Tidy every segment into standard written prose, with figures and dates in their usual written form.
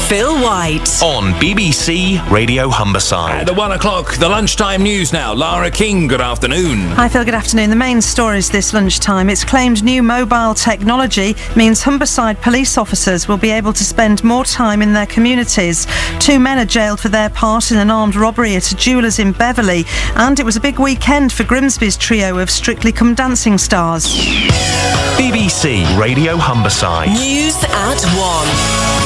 Phil White on BBC Radio Humberside. At 1 o'clock, the lunchtime news now. Lara King, good afternoon. Hi Phil, good afternoon. The main stories this lunchtime. It's claimed new mobile technology means Humberside police officers will be able to spend more time in their communities. 2 men are jailed for their part in an armed robbery at a jeweller's in Beverley. And it was a big weekend for Grimsby's trio of Strictly Come Dancing stars. BBC Radio Humberside. News at 1.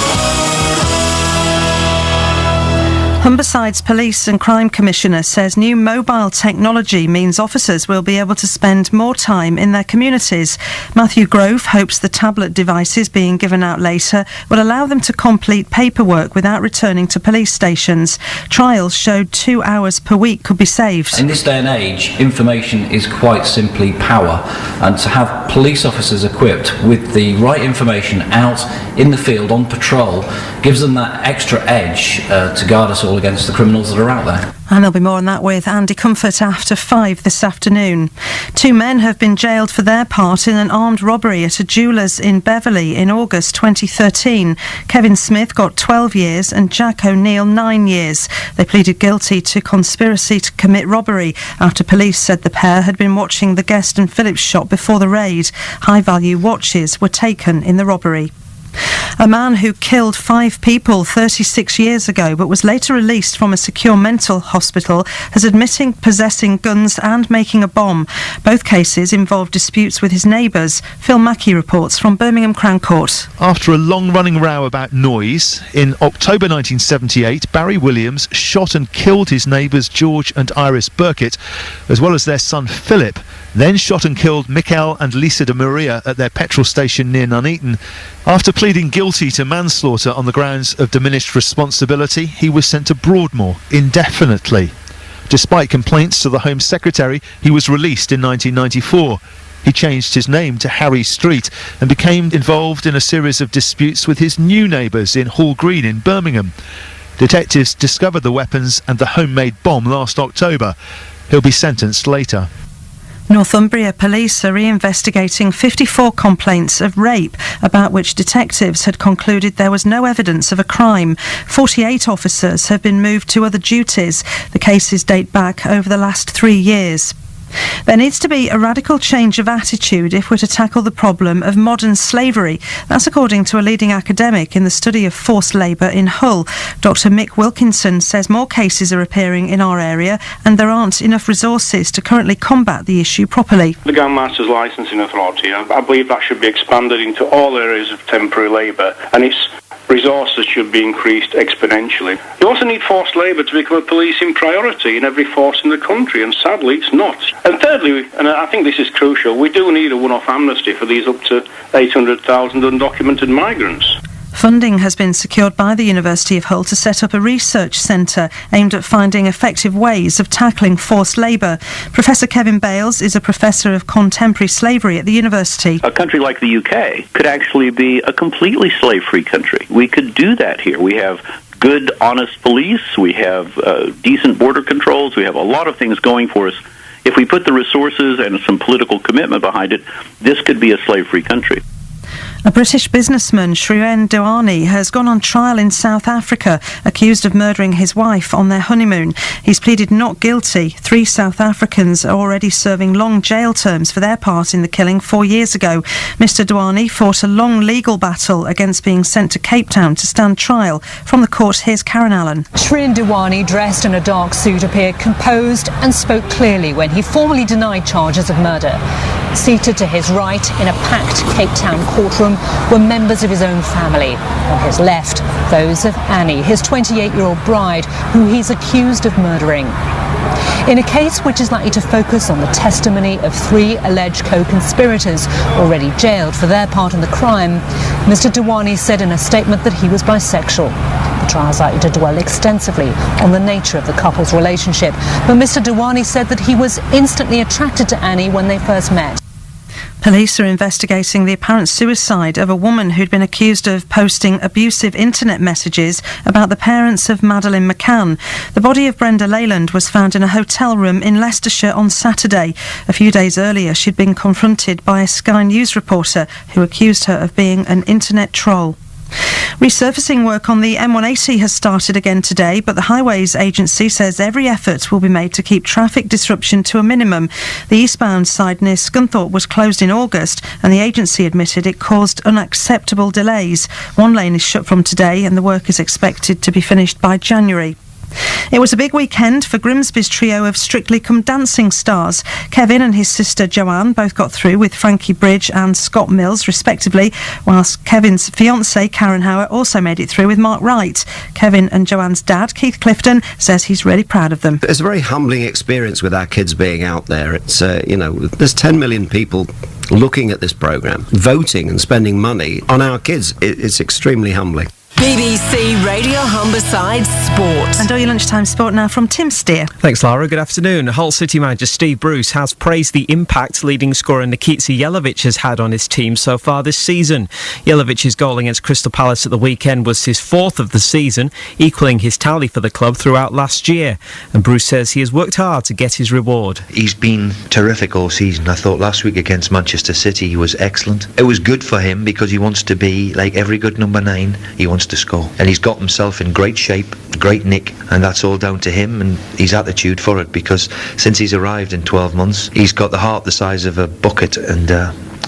Humberside's Police and Crime Commissioner says new mobile technology means officers will be able to spend more time in their communities. Matthew Grove hopes the tablet devices being given out later will allow them to complete paperwork without returning to police stations. Trials showed 2 hours per week could be saved. In this day and age, information is quite simply power, and to have police officers equipped with the right information out in the field on patrol gives them that extra edge to guard us all against the criminals that are out there. And there'll be more on that with Andy Comfort after 5 this afternoon. 2 men have been jailed for their part in an armed robbery at a jeweller's in Beverley in August 2013. Kevin Smith got 12 years and Jack O'Neill 9 years. They pleaded guilty to conspiracy to commit robbery after police said the pair had been watching the Guest and Phillips shop before the raid. High-value watches were taken in the robbery. A man who killed 5 people 36 years ago but was later released from a secure mental hospital has admitting possessing guns and making a bomb. Both cases involved disputes with his neighbours. Phil Mackey reports from Birmingham Crown Court. After a long-running row about noise, in October 1978, Barry Williams shot and killed his neighbours George and Iris Burkett, as well as their son Philip, then shot and killed Mikel and Lisa de Maria at their petrol station near Nuneaton. After pleading guilty to manslaughter on the grounds of diminished responsibility, he was sent to Broadmoor indefinitely. Despite complaints to the Home Secretary, he was released in 1994. He changed his name to Harry Street and became involved in a series of disputes with his new neighbours in Hall Green in Birmingham. Detectives discovered the weapons and the homemade bomb last October. He'll be sentenced later. Northumbria police are reinvestigating 54 complaints of rape about which detectives had concluded there was no evidence of a crime. 48 officers have been moved to other duties. The cases date back over the last 3 years. There needs to be a radical change of attitude if we're to tackle the problem of modern slavery. That's according to a leading academic in the study of forced labour in Hull. Dr Mick Wilkinson says more cases are appearing in our area and there aren't enough resources to currently combat the issue properly. The Gang Masters Licensing Authority, I believe that should be expanded into all areas of temporary labour, and its resources should be increased exponentially. You also need forced labour to become a policing priority in every force in the country, and sadly it's not. And thirdly, and I think this is crucial, we do need a one-off amnesty for these up to 800,000 undocumented migrants. Funding has been secured by the University of Hull to set up a research centre aimed at finding effective ways of tackling forced labour. Professor Kevin Bales is a professor of contemporary slavery at the university. A country like the UK could actually be a completely slave-free country. We could do that here. We have good, honest police. We have decent border controls. We have a lot of things going for us. If we put the resources and some political commitment behind it, this could be a slave-free country. A British businessman, Shrien Douani, has gone on trial in South Africa, accused of murdering his wife on their honeymoon. He's pleaded not guilty. 3 South Africans are already serving long jail terms for their part in the killing 4 years ago. Mr Douani fought a long legal battle against being sent to Cape Town to stand trial. From the court, here's Karen Allen. Shrien Douani, dressed in a dark suit, appeared composed and spoke clearly when he formally denied charges of murder. Seated to his right in a packed Cape Town courtroom were members of his own family. On his left, those of Annie, his 28-year-old bride, who he's accused of murdering. In a case which is likely to focus on the testimony of 3 alleged co-conspirators already jailed for their part in the crime, Mr Douani said in a statement that he was bisexual. The trial is likely to dwell extensively on the nature of the couple's relationship, but Mr Douani said that he was instantly attracted to Annie when they first met. Police are investigating the apparent suicide of a woman who'd been accused of posting abusive internet messages about the parents of Madeleine McCann. The body of Brenda Leyland was found in a hotel room in Leicestershire on Saturday. A few days earlier, she'd been confronted by a Sky News reporter who accused her of being an internet troll. Resurfacing work on the M180 has started again today, but the Highways Agency says every effort will be made to keep traffic disruption to a minimum. The eastbound side near Scunthorpe was closed in August, and the agency admitted it caused unacceptable delays. One lane is shut from today, and the work is expected to be finished by January. It was a big weekend for Grimsby's trio of Strictly Come Dancing stars. Kevin and his sister Joanne both got through with Frankie Bridge and Scott Mills, respectively, whilst Kevin's fiancée Karen Howard also made it through with Mark Wright. Kevin and Joanne's dad, Keith Clifton, says he's really proud of them. It's a very humbling experience with our kids being out there. It's, there's 10 million people looking at this programme, voting and spending money on our kids. It's extremely humbling. BBC Radio Humberside Sport. And all your lunchtime sport now from Tim Steer. Thanks, Lara. Good afternoon. Hull City manager Steve Bruce has praised the impact leading scorer Nikita Jelavic has had on his team so far this season. Jelavic's goal against Crystal Palace at the weekend was his fourth of the season, equalling his tally for the club throughout last year. And Bruce says he has worked hard to get his reward. He's been terrific all season. I thought last week against Manchester City he was excellent. It was good for him because he wants to be like every good number 9. He wants to score, and he's got himself in great shape, great nick, and that's all down to him and his attitude for it, because since he's arrived in 12 months he's got the heart the size of a bucket, and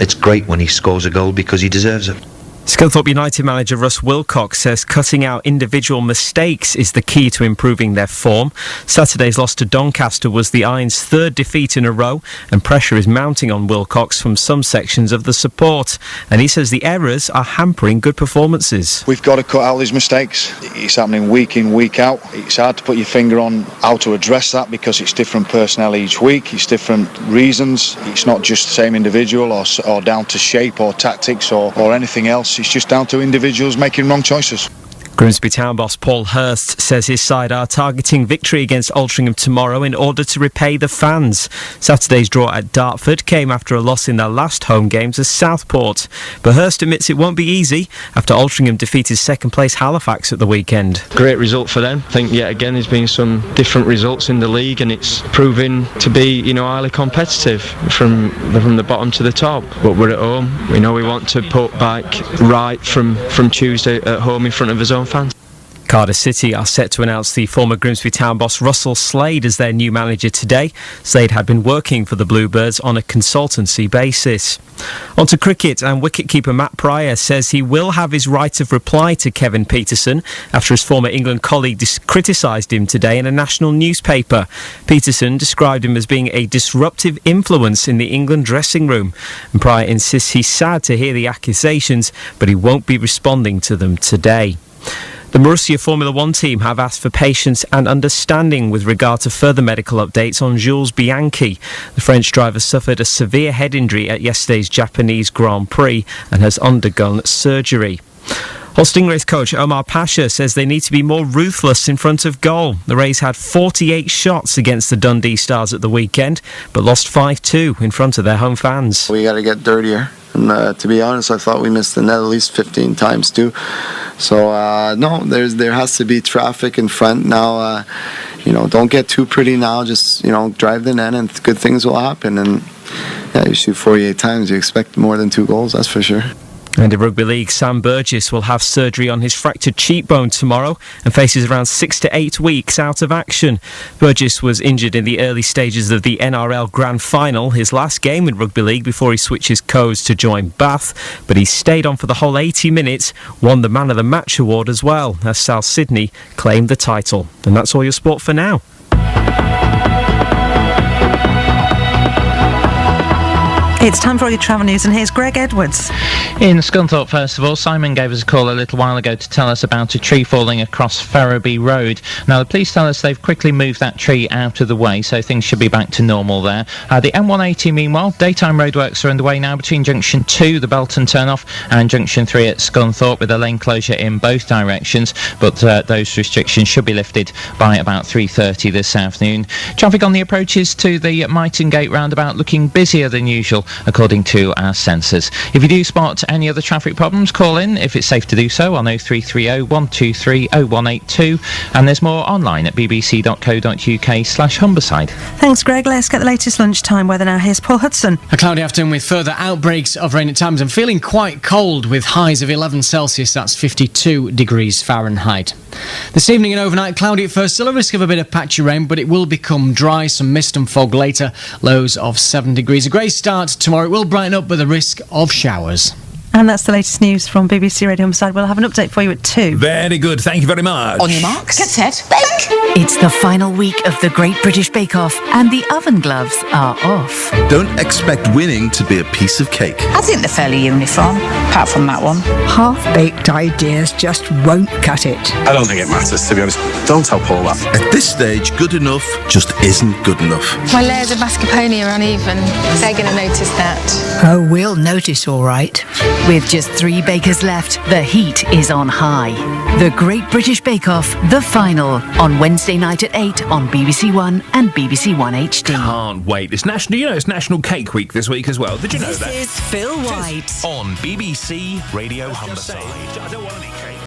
it's great when he scores a goal because he deserves it. Scunthorpe United manager Russ Wilcox says cutting out individual mistakes is the key to improving their form. Saturday's loss to Doncaster was the Irons' third defeat in a row, and pressure is mounting on Wilcox from some sections of the support. And he says the errors are hampering good performances. We've got to cut out these mistakes. It's happening week in, week out. It's hard to put your finger on how to address that because it's different personnel each week. It's different reasons. It's not just the same individual or down to shape or tactics or anything else. It's just down to individuals making wrong choices. Grimsby town boss Paul Hurst says his side are targeting victory against Altrincham tomorrow in order to repay the fans. Saturday's draw at Dartford came after a loss in their last home game to Southport. But Hurst admits it won't be easy after Altrincham defeated second place Halifax at the weekend. Great result for them. I think yet again there's been some different results in the league, and it's proving to be highly competitive from the bottom to the top. But we're at home. We know we want to put back right from Tuesday at home in front of his own fans. Cardiff City are set to announce the former Grimsby town boss Russell Slade as their new manager today. Slade had been working for the Bluebirds on a consultancy basis. On to cricket, and wicketkeeper Matt Pryor says he will have his right of reply to Kevin Peterson after his former England colleague criticised him today in a national newspaper. Peterson described him as being a disruptive influence in the England dressing room, and Pryor insists he's sad to hear the accusations, but he won't be responding to them today. The Marussia Formula One team have asked for patience and understanding with regard to further medical updates on Jules Bianchi. The French driver suffered a severe head injury at yesterday's Japanese Grand Prix and has undergone surgery. Hull Stingrays coach Omar Pasha says they need to be more ruthless in front of goal. The Rays had 48 shots against the Dundee Stars at the weekend, but lost 5-2 in front of their home fans. We got to get dirtier. And to be honest, I thought we missed the net at least 15 times too. So no, there has to be traffic in front now. Don't get too pretty now. Just drive the net, and good things will happen. And you shoot 48 times, you expect more than 2 goals. That's for sure. And in Rugby League, Sam Burgess will have surgery on his fractured cheekbone tomorrow and faces around 6 to 8 weeks out of action. Burgess was injured in the early stages of the NRL Grand Final, his last game in Rugby League before he switches codes to join Bath. But he stayed on for the whole 80 minutes, won the Man of the Match award as well, as South Sydney claimed the title. And that's all your sport for now. It's time for all your travel news, and here's Greg Edwards. In Scunthorpe, first of all, Simon gave us a call a little while ago to tell us about a tree falling across Ferriby Road. Now, the police tell us they've quickly moved that tree out of the way, so things should be back to normal there. The M180, meanwhile, daytime roadworks are underway now between Junction 2, the Belton turn-off, and Junction 3 at Scunthorpe, with a lane closure in both directions, but those restrictions should be lifted by about 3:30 this afternoon. Traffic on the approaches to the Myton Gate roundabout looking busier than usual according to our sensors. If you do spot any other traffic problems, call in if it's safe to do so on 0330 123 0182, and there's more online at bbc.co.uk/Humberside. Thanks, Greg. Let's get the latest lunchtime weather now. Here's Paul Hudson. A cloudy afternoon with further outbreaks of rain at times and feeling quite cold with highs of 11 Celsius, that's 52 degrees Fahrenheit. This evening and overnight, cloudy at first, still a risk of a bit of patchy rain, but it will become dry, some mist and fog later, lows of 7 degrees. A grey start tomorrow, it will brighten up with a risk of showers. And that's the latest news from BBC Radio Humberside. We'll have an update for you at 2. Very good, thank you very much. On your marks, get set, bake! It's the final week of the Great British Bake Off, and the oven gloves are off. Don't expect winning to be a piece of cake. I think they're fairly uniform, apart from that one. Half-baked ideas just won't cut it. I don't think it matters, to be honest. Don't tell Paul that. At this stage, good enough just isn't good enough. My layers of mascarpone are uneven. They're going to notice that. Oh, we'll notice all right. With just 3 bakers left, the heat is on high. The Great British Bake Off, the final, on Wednesday night at 8 on BBC One and BBC One HD. Can't wait. It's National Cake Week this week as well. Did you know that? This is Phil White on BBC Radio Humberside. I don't want any cake.